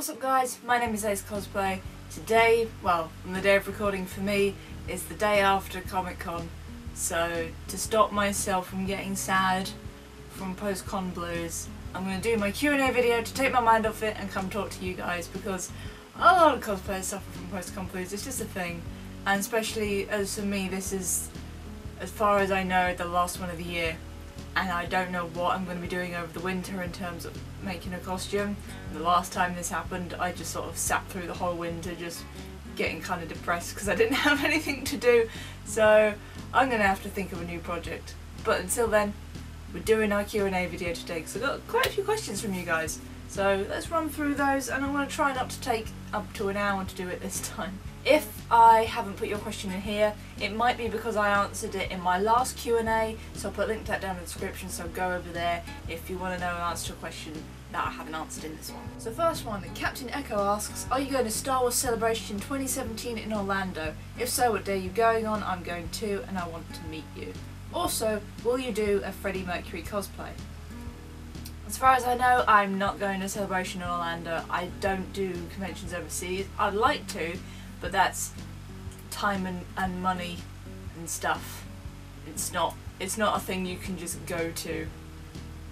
What's up guys, my name is Cosplay. Today, well, on the day of recording for me, is the day after Comic Con. So, to stop myself from getting sad from post-con blues, I'm going to do my Q&A video to take my mind off it and come talk to you guys, because a lot of cosplayers suffer from post-con blues. It's just a thing. And especially as for me, this is, as far as I know, the last one of the year. And I don't know what I'm going to be doing over the winter in terms of making a costume. And the last time this happened, I just sort of sat through the whole winter just getting kind of depressed because I didn't have anything to do. So I'm going to have to think of a new project. But until then, we're doing our Q&A video today because I've got quite a few questions from you guys. So let's run through those, and I'm going to try not to take up to an hour to do it this time. If I haven't put your question in here, it might be because I answered it in my last Q&A, so I'll put a link to that down in the description, so go over there if you want to know an answer to a question that I haven't answered in this one. So first one, Captain Echo asks, are you going to Star Wars Celebration 2017 in Orlando? If so, what day are you going on? I'm going too, and I want to meet you. Also, will you do a Freddie Mercury cosplay? As far as I know, I'm not going to Celebration in Orlando. I don't do conventions overseas. I'd like to, but that's time and money and stuff. It's not a thing you can just go to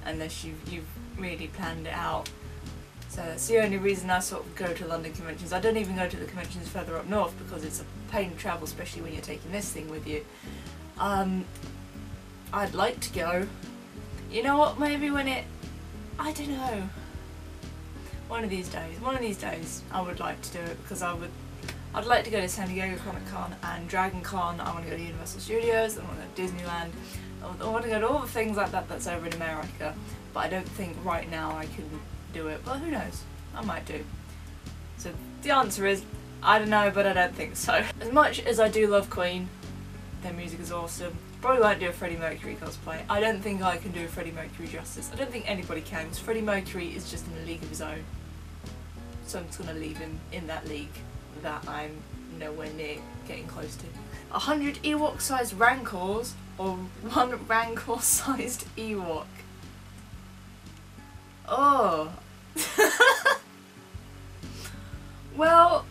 unless you've really planned it out. So that's the only reason I sort of go to London conventions. I don't even go to the conventions further up north because it's a pain to travel, especially when you're taking this thing with you. I'd like to go. You know what, maybe when I don't know. One of these days I would like to do it, because I'd like to go to San Diego Comic Con and Dragon Con. I want to go to Universal Studios, I want to go to Disneyland, I want to go to all the things like that that's over in America, but I don't think right now I can do it, but who knows, I might do. So the answer is, I don't know, but I don't think so. As much as I do love Queen, their music is awesome, probably won't do a Freddie Mercury cosplay. I don't think I can do a Freddie Mercury justice. I don't think anybody can, because Freddie Mercury is just in a league of his own. So I'm just going to leave him in that league that I'm nowhere near getting close to. 100 Ewok-sized Rancors, or 1 Rancor-sized Ewok? Oh. Well,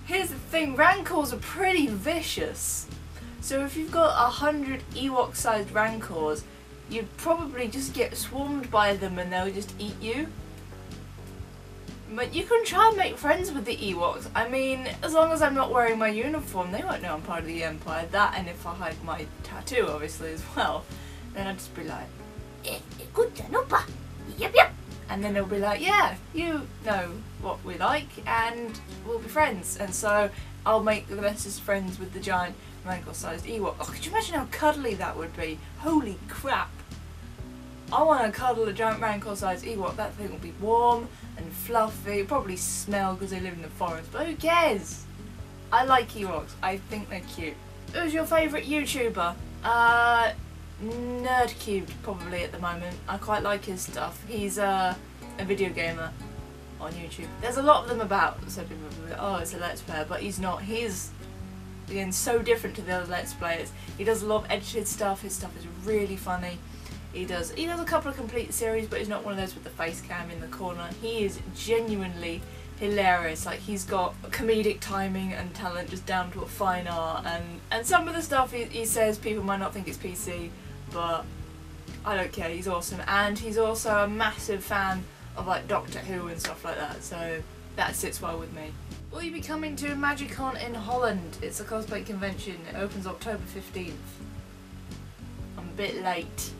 here's the thing, Rancors are pretty vicious. So if you've got 100 Ewok-sized Rancors, you'd probably just get swarmed by them and they'll just eat you. But you can try and make friends with the Ewoks. I mean, as long as I'm not wearing my uniform, they won't know I'm part of the Empire. That, and if I hide my tattoo, obviously, as well, then I'd just be like, yep. And then they'll be like, yeah, you know what we like, and we'll be friends. And so I'll make the bestest friends with the giant Rancor-sized Ewok. Oh, could you imagine how cuddly that would be? Holy crap. I want to cuddle a giant Rancor-sized Ewok. That thing will be warm and fluffy. It'll probably smell because they live in the forest, but who cares? I like Ewoks. I think they're cute. Who's your favourite YouTuber? Nerdcubed, probably at the moment. I quite like his stuff. He's a video gamer on YouTube. There's a lot of them about, so people will be like, oh, it's a Let's Player, but he's not. He's, again, so different to the other Let's Players. He does a lot of edited stuff. His stuff is really funny. He does a couple of complete series, but he's not one of those with the face cam in the corner. He is genuinely hilarious. Like, he's got comedic timing and talent just down to a fine art, and some of the stuff he says people might not think it's PC, but I don't care, he's awesome. And he's also a massive fan of like Doctor Who and stuff like that, so that sits well with me. Will you be coming to MagicCon in Holland? It's a cosplay convention. It opens October 15th. I'm a bit late.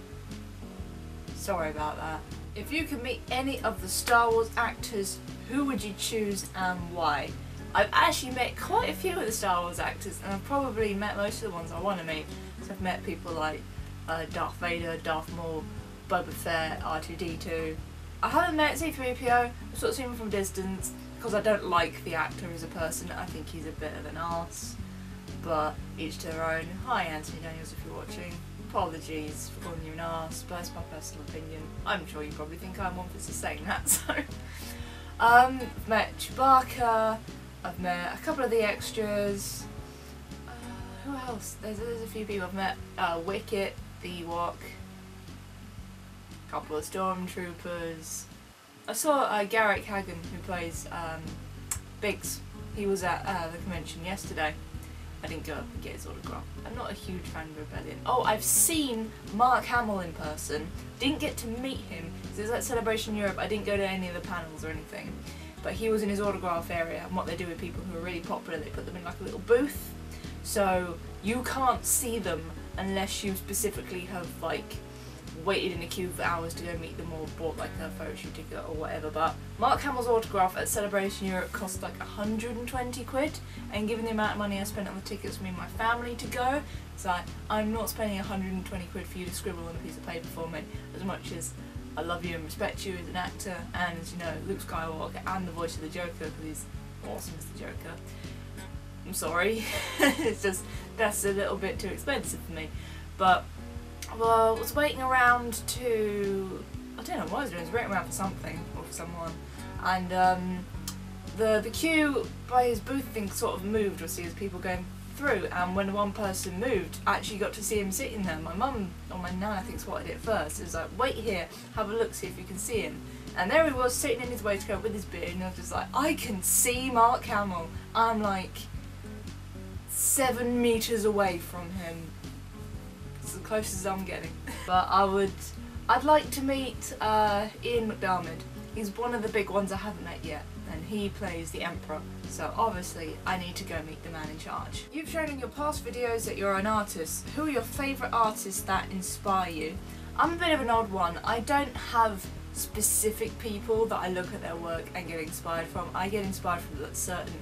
Sorry about that. If you could meet any of the Star Wars actors, who would you choose and why? I've actually met quite a few of the Star Wars actors, and I've probably met most of the ones I want to meet. So I've met people like Darth Vader, Darth Maul, Boba Fett, R2-D2. I haven't met C-3PO, I've sort of seen him from a distance, because I don't like the actor as a person. I think he's a bit of an arse, but each to their own. Hi Anthony Daniels if you're watching. Apologies for calling you an arse, but it's my personal opinion. I'm sure you probably think I'm one for saying that, so. I've met Chewbacca, I've met a couple of the extras. Who else? There's a few people I've met. Wicket, the Ewok, a couple of stormtroopers, I saw Garrick Hagen, who plays Biggs. He was at the convention yesterday. I didn't go up and get his autograph. I'm not a huge fan of Rebellion. Oh, I've seen Mark Hamill in person. Didn't get to meet him. It was at Celebration Europe. I didn't go to any of the panels or anything. But he was in his autograph area, and what they do with people who are really popular, they put them in like a little booth. So you can't see them unless you specifically have like waited in a queue for hours to go meet them or bought like a photo shoot ticket or whatever. But Mark Hamill's autograph at Celebration Europe cost like 120 quid, and given the amount of money I spent on the tickets for me and my family to go, it's like, I'm not spending 120 quid for you to scribble on a piece of paper for me, as much as I love you and respect you as an actor, and as you know, Luke Skywalker and the voice of the Joker, because he's awesome as the Joker. I'm sorry, it's just, that's a little bit too expensive for me. But, well, I was waiting around to, I don't know what I was doing, I was waiting around for something, or for someone, and the queue by his booth thing sort of moved, or see as people going through, and when one person moved, I actually got to see him sitting there. My mum, or my nan I think, spotted it first. It was like, wait here, have a look, see if you can see him. And there he was, sitting in his waistcoat with his beard, and I was just like, I can see Mark Hamill. I'm like 7 meters away from him. It's the closest I'm getting. But I'd like to meet Ian McDiarmid. He's one of the big ones I haven't met yet, and he plays the Emperor, so obviously I need to go meet the man in charge. You've shown in your past videos that you're an artist. Who are your favourite artists that inspire you? I'm a bit of an odd one. I don't have specific people that I look at their work and get inspired from. I get inspired from certain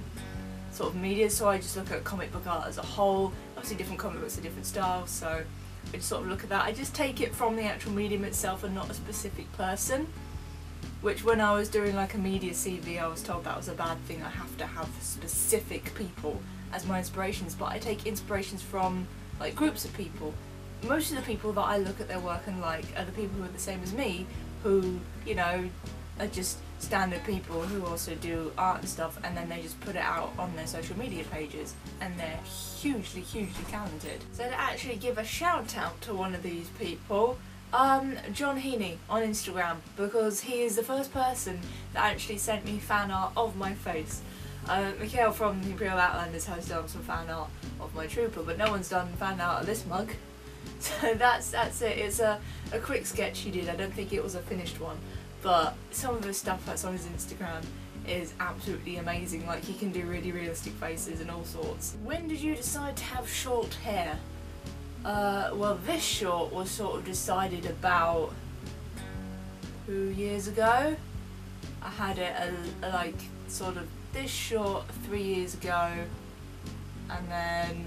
sort of media, so I just look at comic book art as a whole. Obviously different comic books are different styles, so I just sort of look at that. I just take it from the actual medium itself and not a specific person. Which, when I was doing like a media CV, I was told that was a bad thing. I have to have specific people as my inspirations, but I take inspirations from like groups of people. Most of the people that I look at their work and like are the people who are the same as me, who, you know, are just standard people who also do art and stuff, and then they just put it out on their social media pages, and they're hugely, hugely talented. So to actually give a shout out to one of these people, John Heaney on Instagram, because he is the first person that actually sent me fan art of my face. Mikhail from the Imperial Outlanders has done some fan art of my trooper, but no one's done fan art of this mug. So that's it. It's a quick sketch he did. I don't think it was a finished one, but some of the stuff that's on his Instagram is absolutely amazing. Like, he can do really realistic faces and all sorts. When did you decide to have short hair? Well, this short was sort of decided about 2 years ago. I had it like sort of this short 3 years ago, and then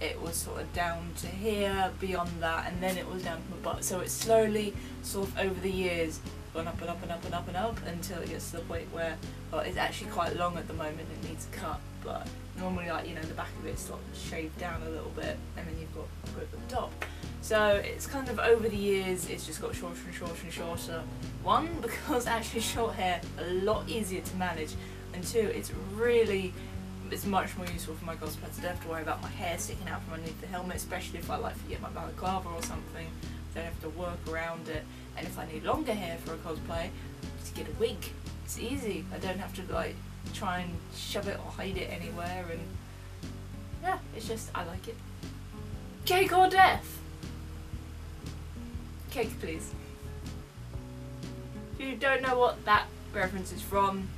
it was sort of down to here, beyond that, and then it was down to my butt. So it's slowly, sort of over the years, gone up and up and up and up and up until it gets to the point where, well, it's actually quite long at the moment, it needs a cut, but normally, like, you know, the back of it's sort of shaved down a little bit, and then you've got a grip at the top. So it's kind of over the years, it's just got shorter and shorter and shorter. One, because actually short hair a lot easier to manage, and two, it's much more useful for my cosplay. I don't have to worry about my hair sticking out from underneath the helmet, especially if I like forget my balaclava or something. I don't have to work around it. And if I need longer hair for a cosplay, just get a wig. It's easy. I don't have to like try and shove it or hide it anywhere, and yeah, it's just, I like it. Cake or death? Cake, please. If you don't know what that reference is from,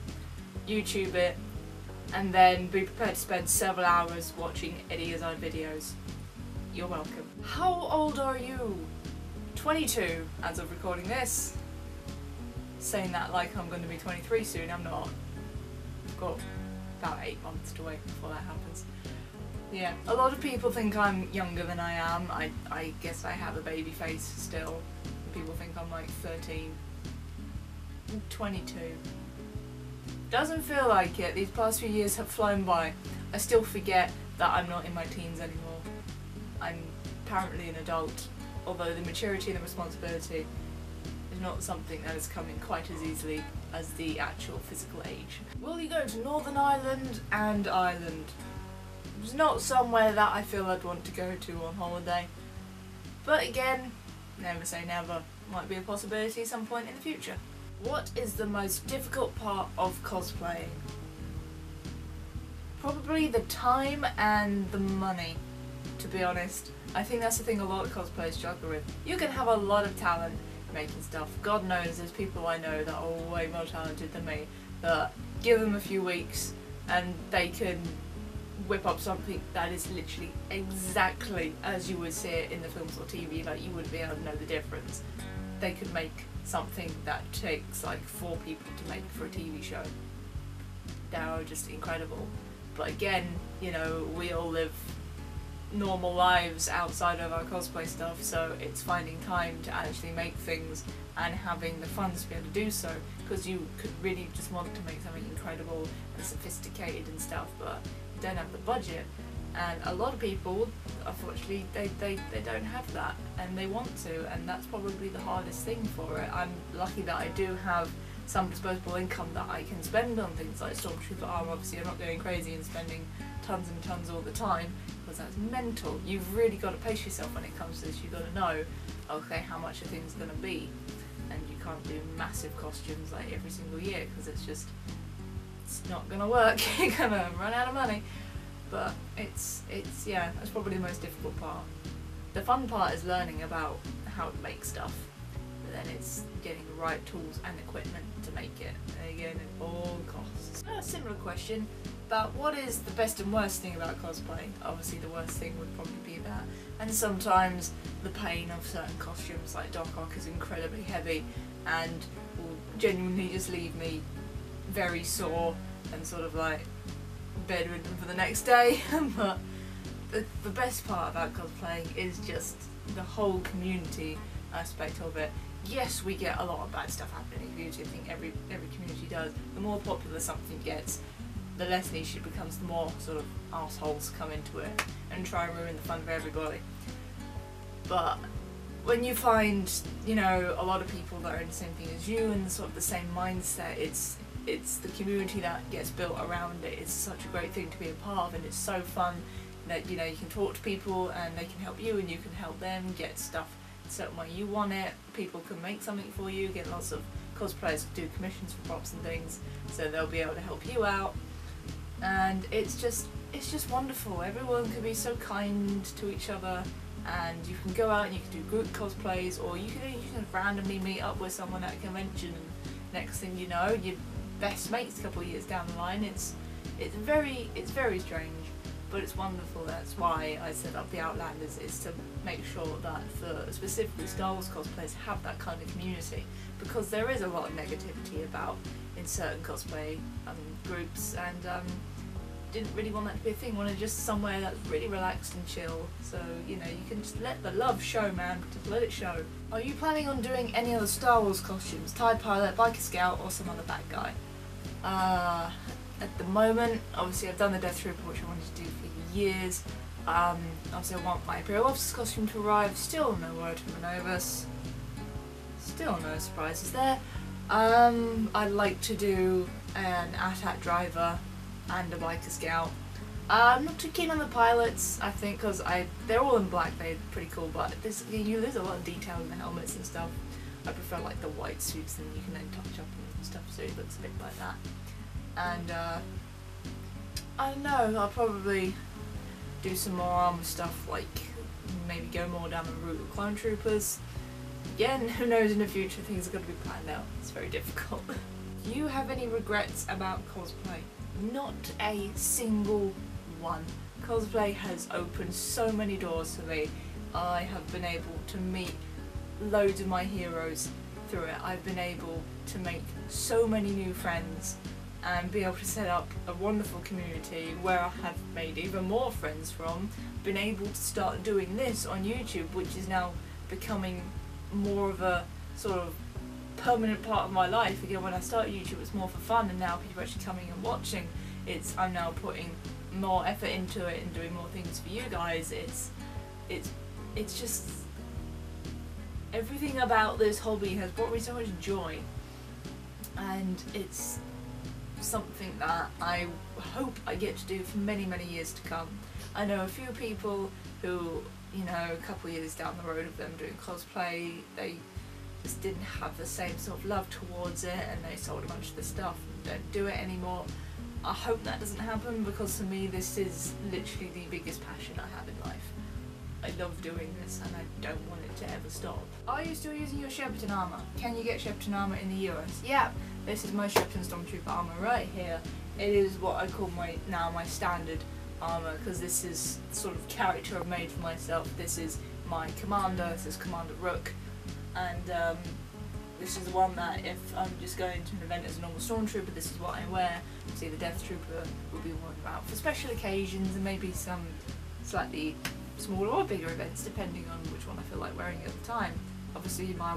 YouTube it, and then be prepared to spend several hours watching Eddie Izzard videos. You're welcome. How old are you? 22 as of recording this. Saying that like I'm going to be 23 soon, I'm not. I've got about 8 months to wait before that happens. Yeah, a lot of people think I'm younger than I am. I guess I have a baby face still. People think I'm like 13. I'm 22. Doesn't feel like it. These past few years have flown by. I still forget that I'm not in my teens anymore. I'm apparently an adult, although the maturity and the responsibility is not something that is coming quite as easily as the actual physical age. Will you go to Northern Ireland and Ireland? It's not somewhere that I feel I'd want to go to on holiday. But again, never say never. Might be a possibility at some point in the future. What is the most difficult part of cosplaying? Probably the time and the money, to be honest. I think that's the thing a lot of cosplayers struggle with. You can have a lot of talent making stuff. God knows there's people I know that are way more talented than me, that give them a few weeks and they can whip up something that is literally exactly as you would see it in the films or TV, like you wouldn't be able to know the difference. They could make something that takes like 4 people to make for a TV show. They are just incredible. But again, you know, we all live normal lives outside of our cosplay stuff, so it's finding time to actually make things and having the funds to be able to do so, because you could really just want to make something incredible and sophisticated and stuff, but you don't have the budget. And a lot of people, unfortunately, they don't have that, and they want to, and that's probably the hardest thing for it. I'm lucky that I do have some disposable income that I can spend on things like Stormtrooper armor. Obviously I'm not going crazy and spending tons and tons all the time, because that's mental. You've really got to pace yourself when it comes to this. You've got to know, okay, how much a thing's going to be, and you can't do massive costumes like every single year, because it's not going to work. You're going to run out of money. But it's yeah, that's probably the most difficult part. The fun part is learning about how to make stuff, but then it's getting the right tools and equipment to make it, and again at all costs. A similar question about what is the best and worst thing about cosplay. Obviously the worst thing would probably be that, and sometimes the pain of certain costumes like Doc Ock is incredibly heavy and will genuinely just leave me very sore and sort of like bedridden for the next day. But the best part about cosplaying is just the whole community aspect of it. Yes, we get a lot of bad stuff happening in the community. I think every community does. The more popular something gets, the less niche it becomes, the more sort of assholes come into it and try and ruin the fun for everybody. But when you find, you know, a lot of people that are in the same thing as you and sort of the same mindset, it's the community that gets built around it. It's such a great thing to be a part of, and it's so fun that, you know, you can talk to people and they can help you and you can help them get stuff a certain way you want it. People can make something for you, get lots of cosplayers do commissions for props and things, so they'll be able to help you out. And it's just wonderful. Everyone can be so kind to each other, and you can go out and you can do group cosplays, or you can randomly meet up with someone at a convention, and next thing you know, you're best mates a couple of years down the line. It's very strange, but it's wonderful. That's why I set up the Outlanders, is to make sure that for specifically Star Wars cosplayers have that kind of community, because there is a lot of negativity about in certain cosplay groups, and didn't really want that to be a thing. Wanted just somewhere that's really relaxed and chill, so you know, you can just let the love show, man. Just let it show. Are you planning on doing any other Star Wars costumes? TIE Pilot, Biker Scout, or some other bad guy? At the moment, obviously I've done the Death Trooper, which I wanted to do for years. Obviously I want my Imperial Officer's costume to arrive. Still no word from Novus. Still no surprises there. I'd like to do an AT-AT driver and a Biker Scout. I'm not too keen on the pilots, I think, because they're all in black, they're pretty cool, but there's a lot of detail in the helmets and stuff. I prefer like the white suits, and you can then touch up and stuff, so it looks a bit like that. And I don't know, I'll probably do some more armor stuff, like maybe go more down the route of Clone Troopers. Again, who knows, in the future things are going to be planned out. It's very difficult. Do you have any regrets about cosplay? Not a single one. Cosplay has opened so many doors for me. I have been able to meet loads of my heroes through it. I've been able to make so many new friends and be able to set up a wonderful community where I have made even more friends from. Been able to start doing this on YouTube, which is now becoming more of a sort of permanent part of my life. Again, when I started YouTube it was more for fun, and now people are actually coming and watching. I'm now putting more effort into it and doing more things for you guys. It's just everything about this hobby has brought me so much joy, and it's something that I hope I get to do for many years to come. I know a few people who, you know, a couple of years down the road of them doing cosplay, they just didn't have the same sort of love towards it, and they sold a bunch of the stuff and don't do it anymore. I hope that doesn't happen, because for me this is literally the biggest passion I have in life. I love doing this and I don't want it to ever stop. Are you still using your Shepperton armour? Can you get Shepperton armour in the US? Yeah, this is my Shepperton Stormtrooper armour right here. It is what I call my standard armour, because this is the sort of character I've made for myself. This is my commander, this is Commander Rook, and this is the one that if I'm just going to an event as a normal Stormtrooper, this is what I wear. See, the Death Trooper will be worn out for special occasions and maybe some slightly smaller or bigger events, depending on which one I feel like wearing at the time. Obviously my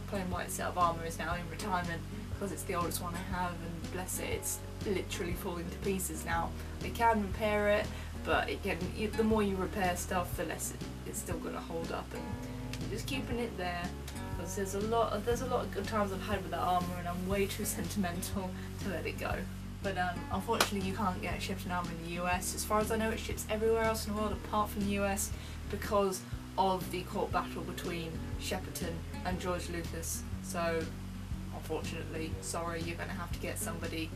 plain white set of armour is now in retirement, because it's the oldest one I have, and bless it, it's literally falling to pieces now. I can repair it, but again, the more you repair stuff, the less it's still going to hold up, and just keeping it there, because there's a lot of good times I've had with that armour, and I'm way too sentimental to let it go. But unfortunately you can't get Shepperton armour in the US. As far as I know, it ships everywhere else in the world apart from the US, because of the court battle between Shepperton and George Lucas. So unfortunately, sorry, you're going to have to get somebody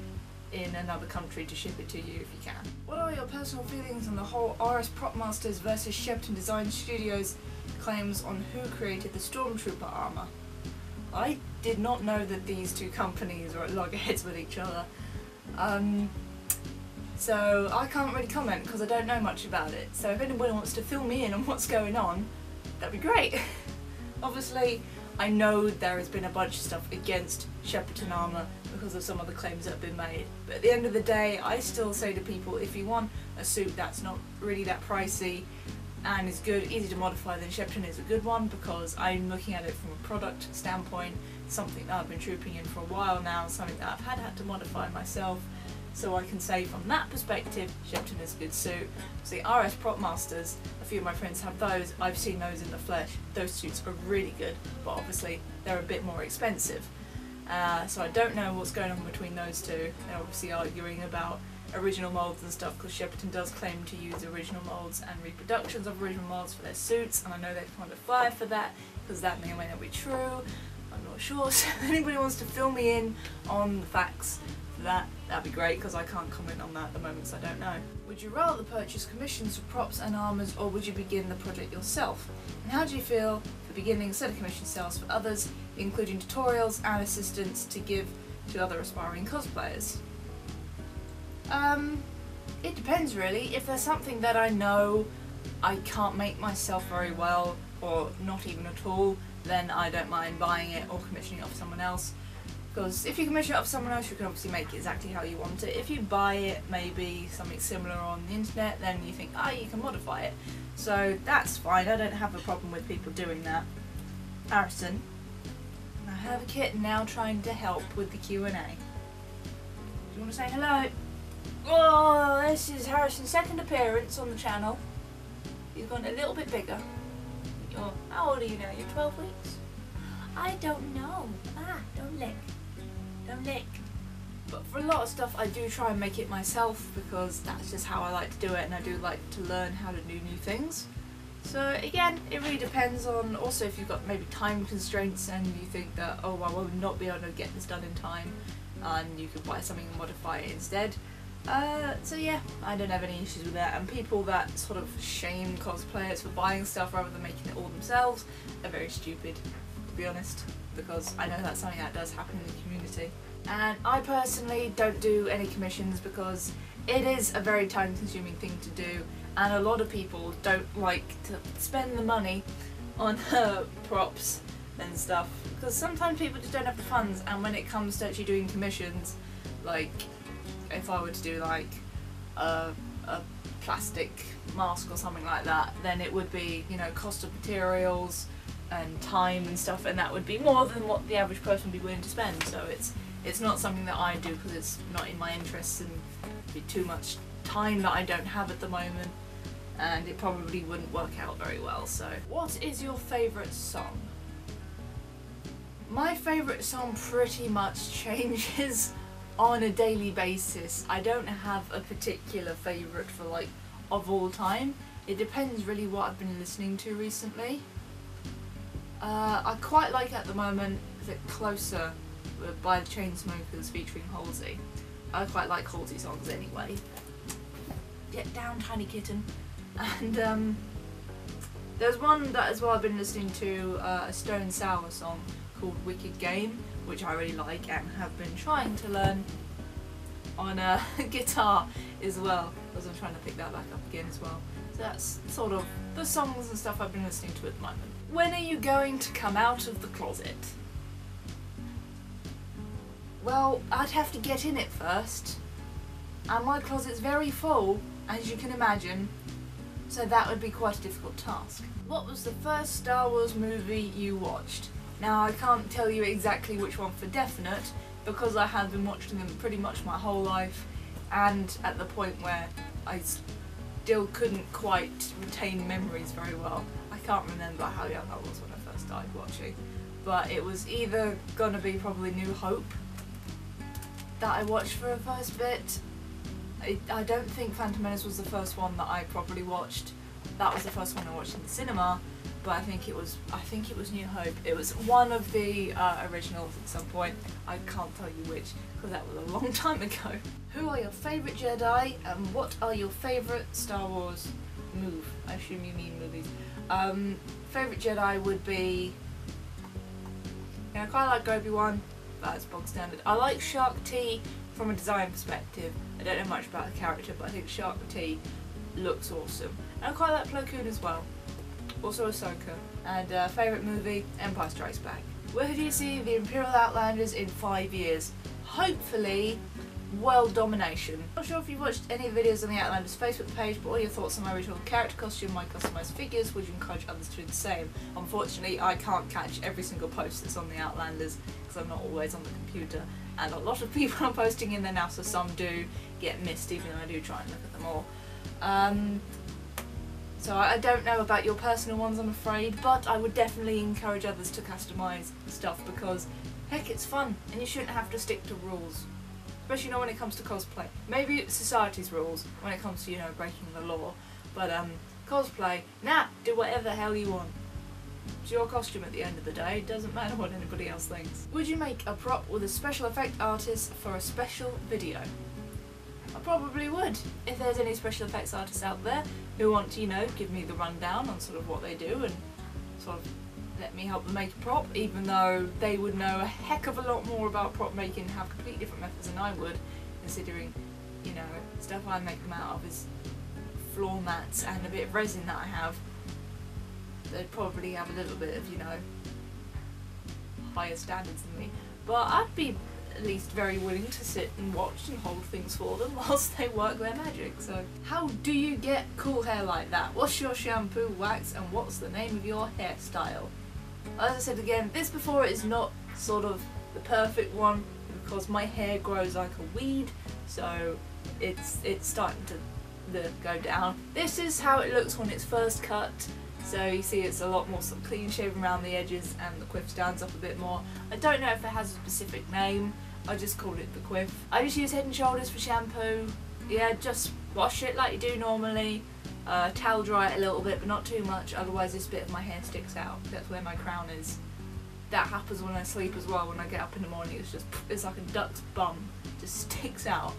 in another country to ship it to you if you can. What are your personal feelings on the whole RS Propmasters versus Shepperton Design Studios claims on who created the Stormtrooper armour? I did not know that these two companies were at loggerheads with each other. So I can't really comment because I don't know much about it. So if anyone wants to fill me in on what's going on, that'd be great. Obviously, I know there has been a bunch of stuff against Shepperton armour because of some of the claims that have been made. But at the end of the day, I still say to people, if you want a suit that's not really that pricey and is good, easy to modify, then Shepperton is a good one, because I'm looking at it from a product standpoint, something that I've been trooping in for a while now, something that I've had to modify myself. So I can say from that perspective, Shepperton is a good suit. So the RS Propmasters, a few of my friends have those, I've seen those in the flesh. Those suits are really good, but obviously they're a bit more expensive. So I don't know what's going on between those two. They're obviously arguing about original moulds and stuff, because Shepperton does claim to use original moulds and reproductions of original moulds for their suits, and I know they've kind of fire for that, because that may or may not be true. I'm not sure, so if anybody wants to fill me in on the facts for that, that'd be great, because I can't comment on that at the moment, so I don't know. Would you rather purchase commissions for props and armours, or would you begin the project yourself? And how do you feel for beginning a set of commission sales for others, including tutorials and assistance to give to other aspiring cosplayers? It depends really. If there's something that I know I can't make myself very well, or not even at all, then I don't mind buying it or commissioning it off someone else. Because if you commission it off someone else, you can obviously make it exactly how you want it. If you buy it, maybe something similar on the internet, then you think, you can modify it. So that's fine, I don't have a problem with people doing that. Harrison, I have a kitten now trying to help with the Q&A. Do you want to say hello? Oh, this is Harrison's second appearance on the channel. He's gone a little bit bigger. How old are you now? You're 12 weeks? I don't know. Don't lick. Don't lick. But for a lot of stuff I do try and make it myself, because that's just how I like to do it, and I do like to learn how to do new things. So again, it really depends on also if you've got maybe time constraints and you think that, oh well, I will not be able to get this done in time, and you could buy something and modify it instead. So yeah, I don't have any issues with that, and people that sort of shame cosplayers for buying stuff rather than making it all themselves are very stupid, to be honest, because I know that's something that does happen in the community. And I personally don't do any commissions because it is a very time consuming thing to do, and a lot of people don't like to spend the money on props and stuff, because sometimes people just don't have the funds, and when it comes to actually doing commissions, like if I were to do like a plastic mask or something like that, then it would be, you know, cost of materials and time and stuff, and that would be more than what the average person would be willing to spend. So it's not something that I do because it's not in my interests, and it'd be too much time that I don't have at the moment, and it probably wouldn't work out very well. So what is your favourite song? My favourite song pretty much changes on a daily basis. I don't have a particular favourite for like of all time. It depends really what I've been listening to recently. I quite like at the moment the Closer by the Chainsmokers featuring Halsey. I quite like Halsey songs anyway. Get down, tiny kitten. And there's one that as well I've been listening to, a Stone Sour song called Wicked Game, which I really like and have been trying to learn on guitar as well, because I'm trying to pick that back up again as well. So that's sort of the songs and stuff I've been listening to at the moment. When are you going to come out of the closet? Well, I'd have to get in it first, and my closet's very full, as you can imagine, so that would be quite a difficult task. What was the first Star Wars movie you watched? Now, I can't tell you exactly which one for definite, because I have been watching them pretty much my whole life, and at the point where I still couldn't quite retain memories very well. I can't remember how young I was when I first started watching, but it was either gonna be probably New Hope that I watched for the first bit. I don't think Phantom Menace was the first one that I properly watched. That was the first one I watched in the cinema, but I think it was New Hope. It was one of the originals at some point. I can't tell you which, because that was a long time ago. Who are your favourite Jedi, and what are your favourite Star Wars move? I assume you mean movies. Favourite Jedi would be, I quite like Obi-Wan. That's bog standard. I like Shark T from a design perspective. I don't know much about the character, but I think Shark T looks awesome. And I quite like Plo Koon as well. Also Ahsoka. And favourite movie, Empire Strikes Back. Where do you see the Imperial Outlanders in 5 years? Hopefully, world domination. Not sure if you've watched any videos on the Outlanders Facebook page, but all your thoughts on my original character costume, my customised figures, would you encourage others to do the same? Unfortunately, I can't catch every single post that's on the Outlanders, because I'm not always on the computer, and a lot of people are posting in there now, so some do get missed, even though I do try and look at them all. So I don't know about your personal ones, I'm afraid, but I would definitely encourage others to customise stuff, because heck, it's fun, and you shouldn't have to stick to rules. Especially when it comes to cosplay. Maybe it's society's rules when it comes to, breaking the law, but cosplay, nah, do whatever the hell you want. It's your costume at the end of the day, it doesn't matter what anybody else thinks. Would you make a prop with a special effect artist for a special video? I probably would. If there's any special effects artists out there who want to, give me the rundown on sort of what they do and sort of let me help them make a prop, even though they would know a heck of a lot more about prop making and have completely different methods than I would, considering, stuff I make them out of is floor mats and a bit of resin that I have. They'd probably have a little bit of, higher standards than me. But I'd be at least very willing to sit and watch and hold things for them whilst they work their magic. So, how do you get cool hair like that? What's your shampoo, wax, and what's the name of your hairstyle? As I said again, this before is not sort of the perfect one, because my hair grows like a weed, so it's starting to go down. This is how it looks when it's first cut. So you see it's a lot more sort of clean shaven around the edges, and the quiff stands up a bit more. I don't know if it has a specific name, I just call it the quiff. I just use Head and Shoulders for shampoo. Yeah, just wash it like you do normally. Towel dry it a little bit, but not too much, otherwise this bit of my hair sticks out. That's where my crown is. That happens when I sleep as well. When I get up in the morning, it's like a duck's bum, just sticks out.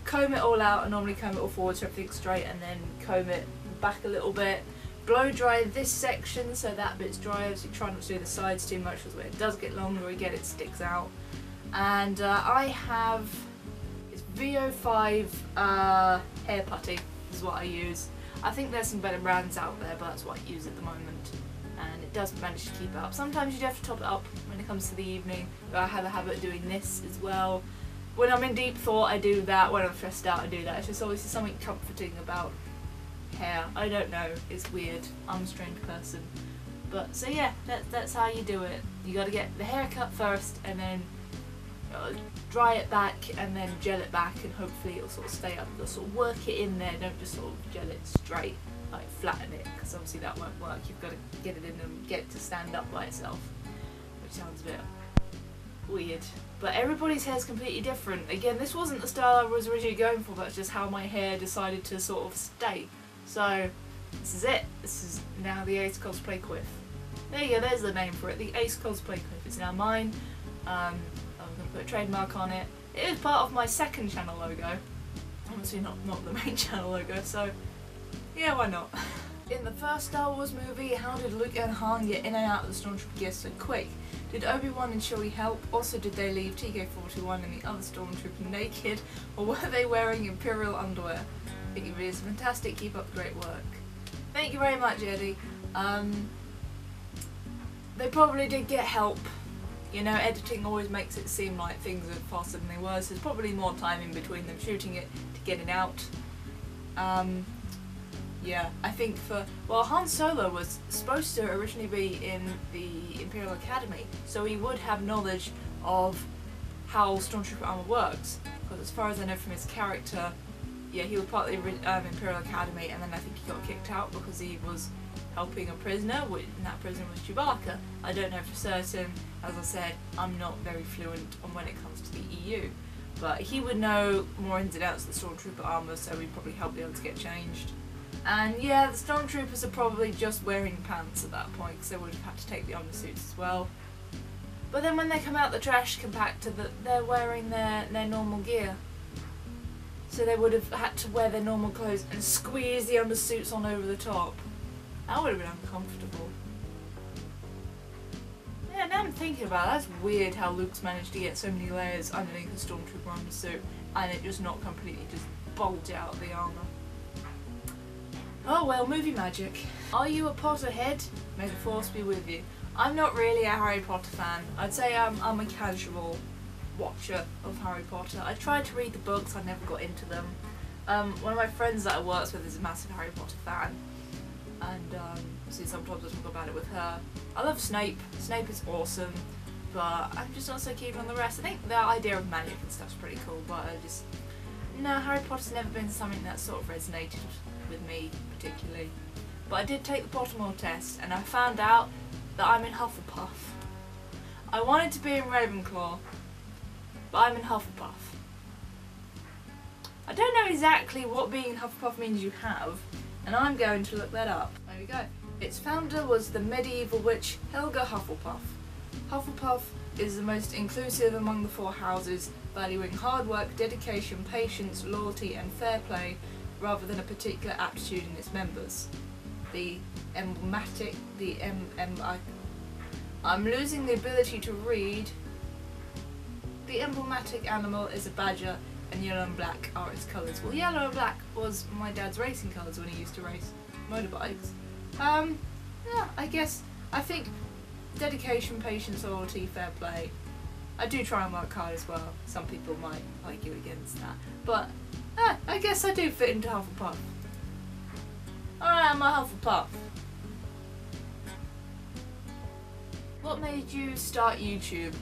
Comb it all out. I normally comb it all forward so everything's straight, and then comb it back a little bit. Blow dry this section so that bit's dry, so you try not to do the sides too much, because when it does get longer again it sticks out. And I have it's VO5 hair putty is what I use. I think there's some better brands out there, but that's what I use at the moment, and it does manage to keep it up. Sometimes you do have to top it up when it comes to the evening, but I have a habit of doing this as well. When I'm in deep thought I do that, when I'm stressed out I do that. It's just obviously something comforting about hair. I don't know, it's weird, I'm a strange person. But so yeah, that's how you do it. You gotta get the hair cut first, and then dry it back, and then gel it back, and hopefully it'll sort of stay up. You'll sort of work it in there, don't just sort of gel it straight, like flatten it, because obviously that won't work. You've got to get it in and get it to stand up by itself, which sounds a bit weird. But everybody's hair is completely different. Again, this wasn't the style I was originally going for, that's just how my hair decided to sort of stay. So this is it. This is now the Ace Cosplay Quiff. There you go, there's the name for it. The Ace Cosplay clip is now mine. I'm going to put a trademark on it. It is part of my second channel logo. Obviously not the main channel logo, so yeah, why not? In the first Star Wars movie, how did Luke and Han get in and out of the Stormtrooper gear so quick? Did Obi-Wan and Chewie help? Also, did they leave TK-41 and the other Stormtrooper naked? Or were they wearing Imperial underwear? I think your videos are fantastic, keep up the great work. Thank you very much, Eddie. They probably did get help. You know, editing always makes it seem like things are faster than they were, so there's probably more time in between them shooting it to get it out. Yeah, I think Han Solo was supposed to originally be in the Imperial Academy, so he would have knowledge of how Stormtrooper armor works, because as far as I know from his character, yeah, he was part of the Imperial Academy, and then I think he got kicked out because he was helping a prisoner, and that prisoner was Chewbacca. I don't know for certain. As I said, I'm not very fluent on when it comes to the EU, but he would know more ins and outs of the Stormtrooper armor, so he'd probably help the others get changed. And yeah, the Stormtroopers are probably just wearing pants at that point, because they would have had to take the undersuits as well. But then when they come out the trash compactor, they're wearing their normal gear. So they would have had to wear their normal clothes and squeeze the undersuits on over the top. That would have been uncomfortable. Yeah, now I'm thinking about it, that's weird how Luke's managed to get so many layers underneath the Stormtrooper undersuit and it just not completely just bulge out the armour. Oh well, movie magic. Are you a Potterhead? May the Force be with you. I'm not really a Harry Potter fan. I'd say I'm a casual watcher of Harry Potter. I tried to read the books, I never got into them. One of my friends that I work with is a massive Harry Potter fan, and so sometimes I talk about it with her. I love Snape. Snape is awesome, but I'm just not so keen on the rest. I think the idea of magic and stuff's pretty cool, but no, Harry Potter's never been something that sort of resonated with me particularly. But I did take the Pottermore test, and I found out that I'm in Hufflepuff. I wanted to be in Ravenclaw, but I'm in Hufflepuff. I don't know exactly what being in Hufflepuff means you have, and I'm going to look that up. There we go. Its founder was the medieval witch Helga Hufflepuff. Hufflepuff is the most inclusive among the four houses, valuing hard work, dedication, patience, loyalty and fair play rather than a particular aptitude in its members. I'm losing the ability to read. The emblematic animal is a badger, and yellow and black are its colours. Well, yellow and black was my dad's racing colours when he used to race motorbikes. Yeah, I think dedication, patience, loyalty, fair play. I do try and work hard as well. Some people might argue against that, but I guess I do fit into Hufflepuff. Alright, I'm a Hufflepuff. What made you start YouTube?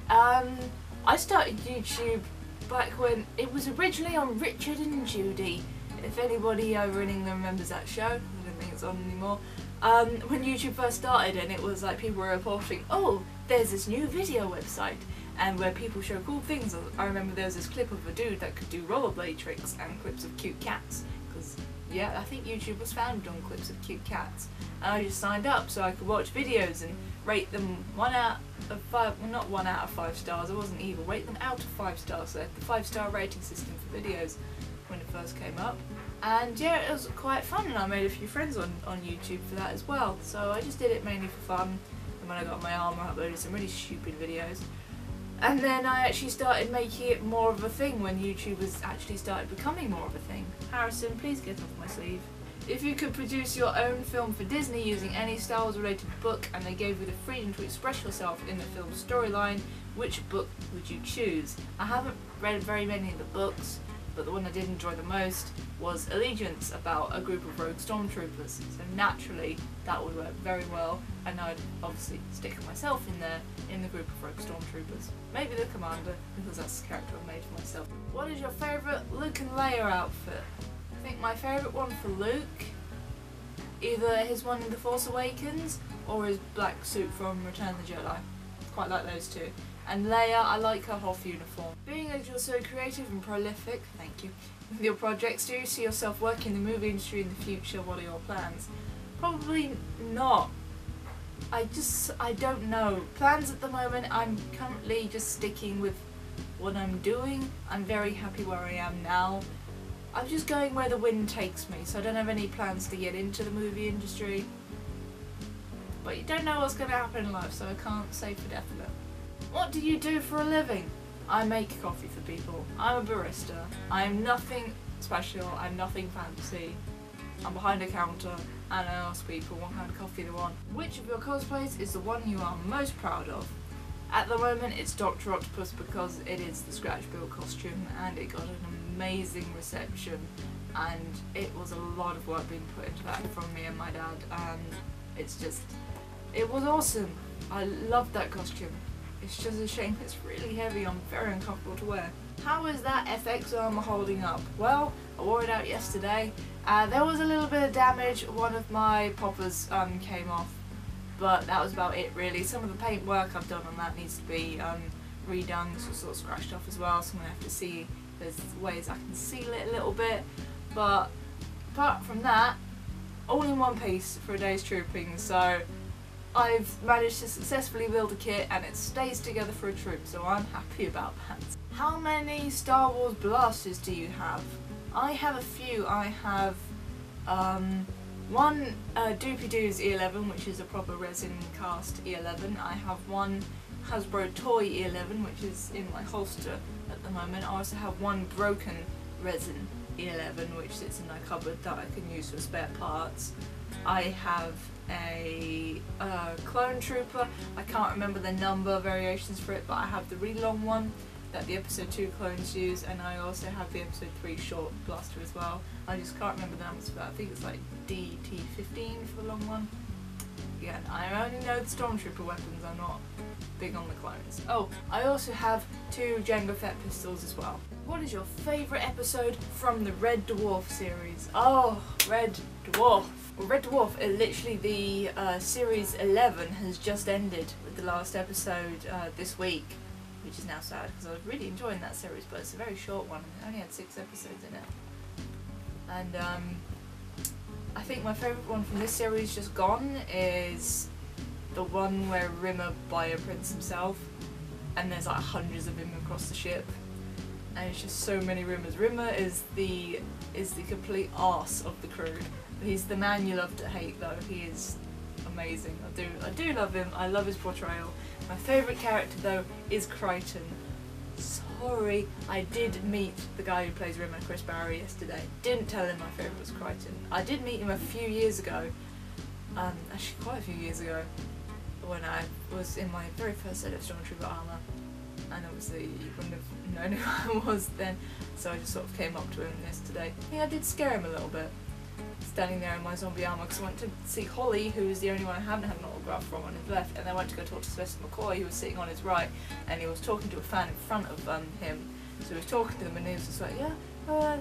I started YouTube back when it was originally on Richard and Judy. If anybody over in England remembers that show, I don't think it's on anymore. When YouTube first started, and it was like people were reporting, oh, there's this new video website, and where people show cool things. I remember there was this clip of a dude that could do rollerblade tricks and clips of cute cats, because yeah, I think YouTube was founded on clips of cute cats. And I just signed up so I could watch videos and rate them 1 out of 5, well not 1 out of 5 stars, I wasn't evil, rate them out of 5 stars, so they had the 5-star rating system for videos when it first came up. And yeah, it was quite fun, and I made a few friends on YouTube for that as well, so I just did it mainly for fun. And when I got my armour, I uploaded some really stupid videos. And then I actually started making it more of a thing when YouTubers actually started becoming more of a thing. Harrison, please get off my sleeve. If you could produce your own film for Disney using any Star Wars related book and they gave you the freedom to express yourself in the film's storyline, which book would you choose? I haven't read very many of the books, but the one I did enjoy the most was Allegiance, about a group of rogue stormtroopers. So naturally that would work very well, and I'd obviously stick myself in there in the group of rogue stormtroopers. Maybe the commander, because that's the character I made for myself. What is your favourite Luke and Leia outfit? I think my favourite one for Luke, either his one in The Force Awakens or his black suit from Return of the Jedi. Quite like those two. And Leia, I like her Hoth uniform. Being as you're so creative and prolific, thank you, with your projects, do you see yourself working in the movie industry in the future? What are your plans? Probably not. I don't know. Plans at the moment, I'm currently just sticking with what I'm doing. I'm very happy where I am now. I'm just going where the wind takes me, so I don't have any plans to get into the movie industry. But you don't know what's going to happen in life, so I can't say for definite. What do you do for a living? I make coffee for people. I'm a barista. I'm nothing special. I'm nothing fancy. I'm behind a counter and I ask people what kind of coffee they want. Which of your cosplays is the one you are most proud of? At the moment it's Dr. Octopus because it is the scratch build costume and it got an amazing reception, and it was a lot of work being put into that from me and my dad, and it was awesome. I loved that costume. It's just a shame it's really heavy. I'm very uncomfortable to wear. How is that FX armor holding up? Well, I wore it out yesterday. There was a little bit of damage. One of my poppers came off, but that was about it really. Some of the paint work I've done on that needs to be redone, so it's sort of scratched off as well, so I'm going to have to see if there's ways I can seal it a little bit. But apart from that, all in one piece for a day's trooping, so I've managed to successfully build a kit and it stays together for a troop, so I'm happy about that. How many Star Wars blasters do you have? I have a few. I have one Doopy Doo's E11, which is a proper resin cast E11. I have one Hasbro toy E11, which is in my holster at the moment. I also have one broken resin E11, which sits in my cupboard that I can use for spare parts. I have a clone trooper. I can't remember the number variations for it, but I have the really long one that the episode 2 clones use, and I also have the episode 3 short blaster as well. I just can't remember the numbers for that. I think it's like DT15 for the long one. Again, I only know the Stormtrooper weapons, I'm not big on the clones. Oh, I also have 2 Jango Fett pistols as well. What is your favourite episode from the Red Dwarf series? Oh, Red Dwarf. Well, Red Dwarf, literally the series 11 has just ended with the last episode this week, which is now sad because I was really enjoying that series, but it's a very short one and it only had 6 episodes in it. And I think my favourite one from this series just gone is the one where Rimmer bioprints himself, and there's like hundreds of him across the ship, and it's just so many Rimmers. Rimmer is the complete arse of the crew. He's the man you love to hate though. He is amazing. I do love him. I love his portrayal. My favourite character though is Crichton. Sorry, I did meet the guy who plays Rimmer, Chris Barry, yesterday. Didn't tell him my favourite was Crichton. I did meet him a few years ago, actually quite a few years ago, when I was in my very first set of Stormtrooper armour, and obviously you wouldn't have known who I was then, so I just sort of came up to him yesterday. I think I did scare him a little bit, standing there in my zombie armour, because I went to see Holly, who was the only one I hadn't had an autograph from on his left, and then I went to go talk to Sylvester McCoy, who was sitting on his right, and he was talking to a fan in front of him, so he was talking to them and he was just like, yeah,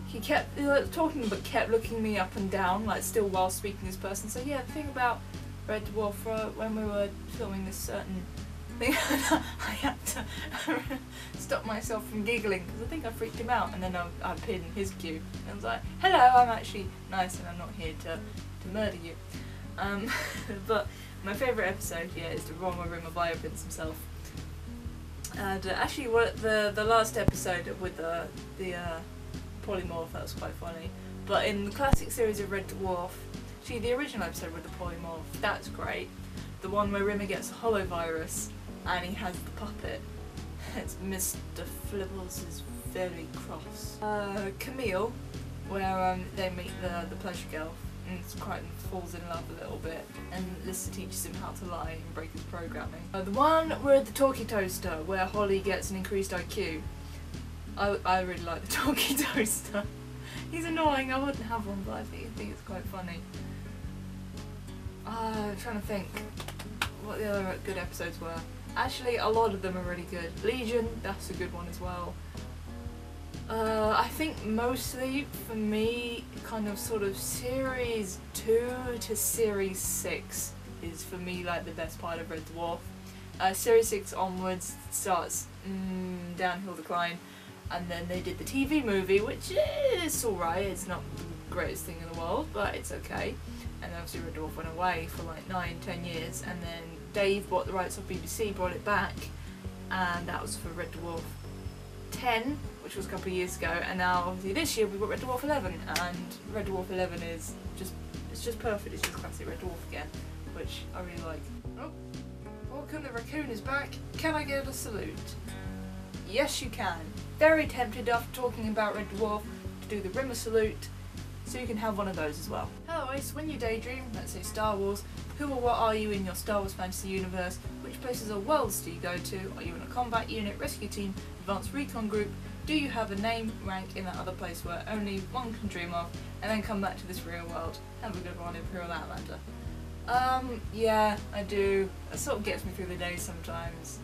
he kept talking but kept looking me up and down, like still while speaking as person. So yeah, the thing about Red Dwarf, when we were filming this certain thing, I had to stop myself from giggling because I think I freaked him out, and then I appeared in his queue and I was like, hello, I'm actually nice and I'm not here to murder you. But my favourite episode, yeah, is the one where Rimmer bioprints himself. And actually the last episode with the polymorph, that was quite funny. But in the classic series of Red Dwarf, actually the original episode with the polymorph, that's great. The one where Rimmer gets a holovirus and he has the puppet. It's Mr. Flibbles is very cross. Camille, where they meet the pleasure girl, and Crichton falls in love a little bit, and Lister teaches him how to lie and break his programming. The one with the talkie toaster, where Holly gets an increased IQ. I really like the talkie toaster. He's annoying, I wouldn't have one, but I think it's quite funny. I'm trying to think what the other good episodes were. Actually, a lot of them are really good. Legion, that's a good one as well. I think mostly, for me, kind of sort of Series 2 to Series 6 is for me like the best part of Red Dwarf. Series 6 onwards starts downhill decline, and then they did the TV movie, which is alright, it's not the greatest thing in the world, but it's okay. and then obviously Red Dwarf went away for like 9-10 years, and then Dave bought the rights of BBC, brought it back, and that was for Red Dwarf 10, which was a couple of years ago, and now obviously this year we've got Red Dwarf 11, and Red Dwarf 11 is just perfect. It's just classic Red Dwarf again, which I really like. Oh, welcome, the raccoon is back. Can I get a salute? Yes, you can. Very tempted after talking about Red Dwarf to do the Rimmer salute, so you can have one of those as well. Hello Ace, when you daydream, let's say Star Wars, who or what are you in your Star Wars fantasy universe? Which places or worlds do you go to? Are you in a combat unit, rescue team, advanced recon group? Do you have a name, rank in that other place where only one can dream of, and then come back to this real world? Have a good one, Imperial Outlander. Yeah, I do. It sort of gets me through the day sometimes.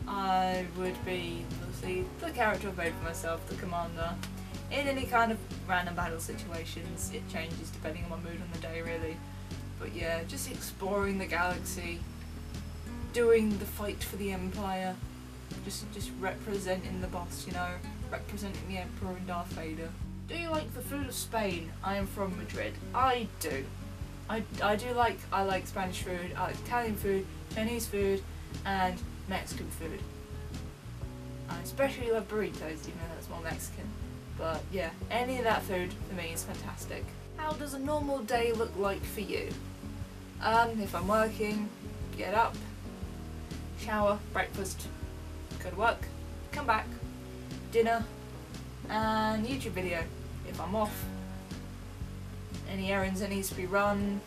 I would be the character I've made for myself, the commander. In any kind of random battle situations, it changes depending on my mood on the day, really. But yeah, just exploring the galaxy, doing the fight for the Empire, just representing the boss, you know, representing the Emperor and Darth Vader. Do you like the food of Spain? I am from Madrid. I do. I like Spanish food, I like Italian food, Chinese food, and Mexican food. I especially love burritos, even though that's more Mexican. But yeah, any of that food for me is fantastic. How does a normal day look like for you? If I'm working, get up, shower, breakfast, go to work, come back, dinner, and YouTube video. If I'm off, any errands that needs to be run,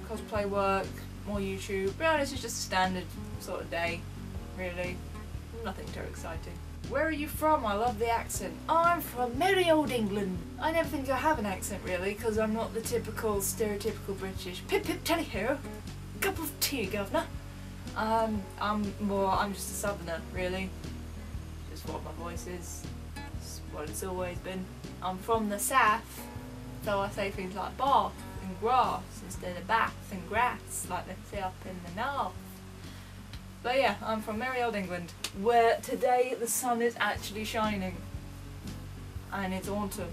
cosplay work, more YouTube. But honest, it's just a standard sort of day, really. Nothing too exciting. Where are you from? I love the accent. I'm from merry old England. I never think I have an accent really, because I'm not the typical stereotypical British pip pip tally ho, cup of tea, governor. I'm just a southerner really. Just what my voice is. It's what it's always been. I'm from the south, so I say things like bath and grass instead of bath and grass like they say up in the north. But yeah, I'm from merry old England, where today the sun is actually shining, and it's autumn.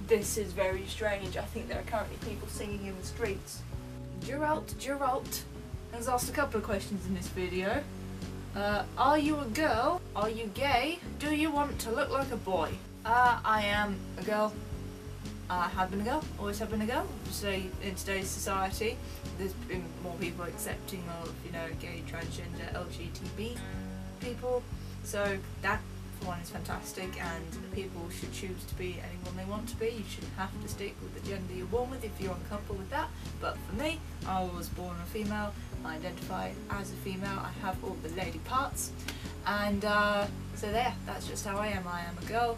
This is very strange. I think there are currently people singing in the streets. Geralt has asked a couple of questions in this video. Are you a girl? Are you gay? Do you want to look like a boy? I am a girl. I have been a girl, always have been a girl. Say in today's society, there's been more people accepting of, you know, gay, transgender, LGBT people. So that, for one, is fantastic, and people should choose to be anyone they want to be. You shouldn't have to stick with the gender you're born with if you're uncomfortable with that. But for me, I was born a female. I identify as a female. I have all the lady parts, and so there. That's just how I am. I am a girl.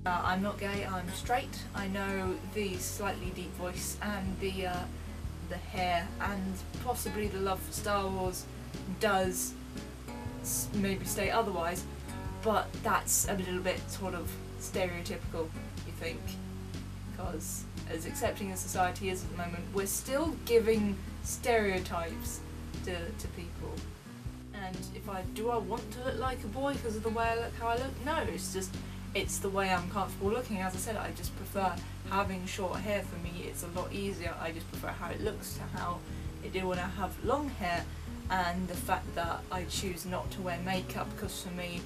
I'm not gay, I'm straight. I know the slightly deep voice and the hair and possibly the love for Star Wars does maybe state otherwise, but that's a little bit sort of stereotypical, you think, because as accepting as society is at the moment, we're still giving stereotypes to people. And if I want to look like a boy because of the way I look, how I look? No, it's the way I'm comfortable looking. As I said, I just prefer having short hair. For me, it's a lot easier. I just prefer how it looks to how it did when I have long hair, and the fact that I choose not to wear makeup, because for me,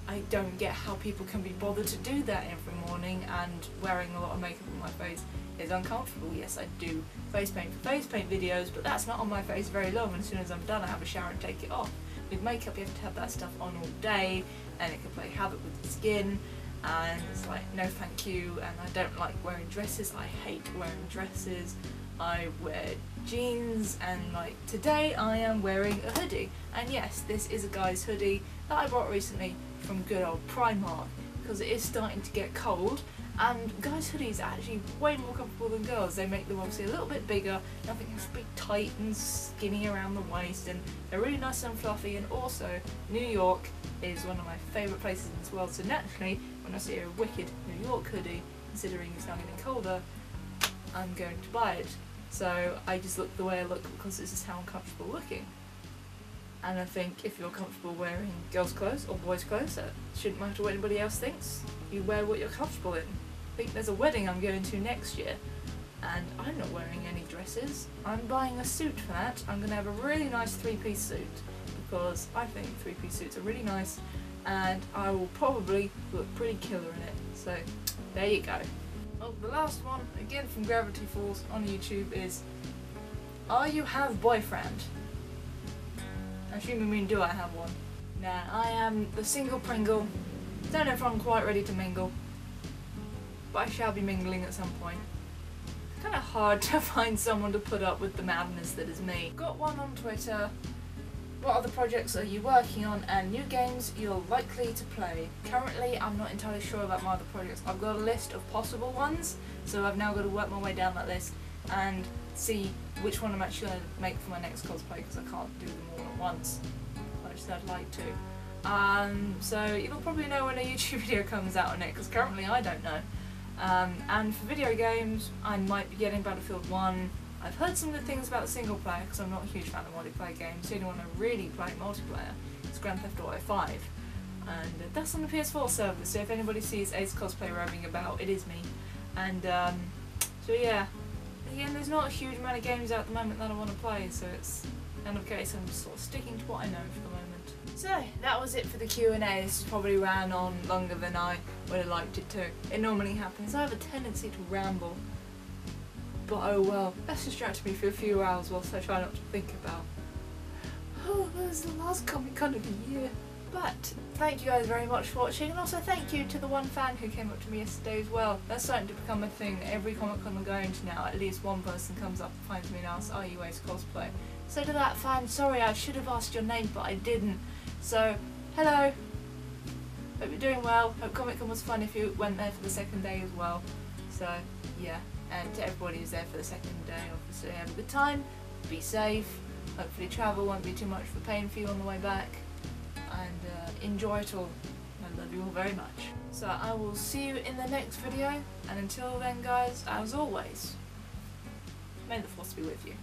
I don't get how people can be bothered to do that every morning, and wearing a lot of makeup on my face is uncomfortable. Yes, I do face paint for face paint videos, but that's not on my face very long, and as soon as I'm done I have a shower and take it off. With makeup you have to have that stuff on all day, and it can play havoc with the skin, and it's like, no thank you. And I don't like wearing dresses. I hate wearing dresses. I wear jeans, and like today I am wearing a hoodie, and yes, this is a guy's hoodie that I bought recently from good old Primark, because it is starting to get cold, and guys' hoodies are actually way more comfortable than girls. They make them obviously a little bit bigger, nothing has to be tight and skinny around the waist, and they're really nice and fluffy. And also, New York is one of my favourite places in this world, so naturally, when I see a wicked New York hoodie, considering it's now getting colder, I'm going to buy it. So I just look the way I look because this is how I'm comfortable looking. And I think if you're comfortable wearing girls' clothes or boys' clothes, that shouldn't matter what anybody else thinks. You wear what you're comfortable in. I think there's a wedding I'm going to next year, and I'm not wearing any dresses. I'm buying a suit for that. I'm going to have a really nice three-piece suit because I think three-piece suits are really nice and I will probably look pretty killer in it. So there you go. Oh, the last one, again from Gravity Falls on YouTube, is are you have boyfriend? I assume you mean do I have one? Nah, I am the single Pringle. Don't know if I'm quite ready to mingle, but I shall be mingling at some point. It's kind of hard to find someone to put up with the madness that is me. Got one on Twitter. What other projects are you working on and new games you're likely to play? Currently, I'm not entirely sure about my other projects. I've got a list of possible ones, so I've now got to work my way down that list and see which one I'm actually going to make for my next cosplay, because I can't do them all at once, which I'd like to. So you'll probably know when a YouTube video comes out on it, because currently I don't know. And for video games, I might be getting Battlefield 1. I've heard some good things about the single player, because I'm not a huge fan of multiplayer games. The only one I really play multiplayer is Grand Theft Auto 5. And that's on the PS4 server, so if anybody sees Ace Cosplay roaming about, it is me. And so yeah, again, there's not a huge amount of games out at the moment that I want to play, so it's kind of a case I'm just sort of sticking to what I know for the moment. So that was it for the Q&A. This probably ran on longer than I would have liked it to. It normally happens. I have a tendency to ramble, but oh well. That's distracted me for a few hours whilst I try not to think about, oh, there's the last Comic-Con of the year. But thank you guys very much for watching, and also thank you to the one fan who came up to me yesterday as well. That's starting to become a thing. Every Comic-Con I'm going to now, at least one person comes up and finds me and asks, are you Ace Cosplay? So to that fan, sorry, I should have asked your name, but I didn't. So, hello. Hope you're doing well. Hope Comic-Con was fun if you went there for the second day as well. So, yeah. And to everybody who's there for the second day, obviously have a good time. Be safe. Hopefully travel won't be too much of a pain for you on the way back. And enjoy it all. I love you all very much. So I will see you in the next video, and until then guys, as always, may the force be with you.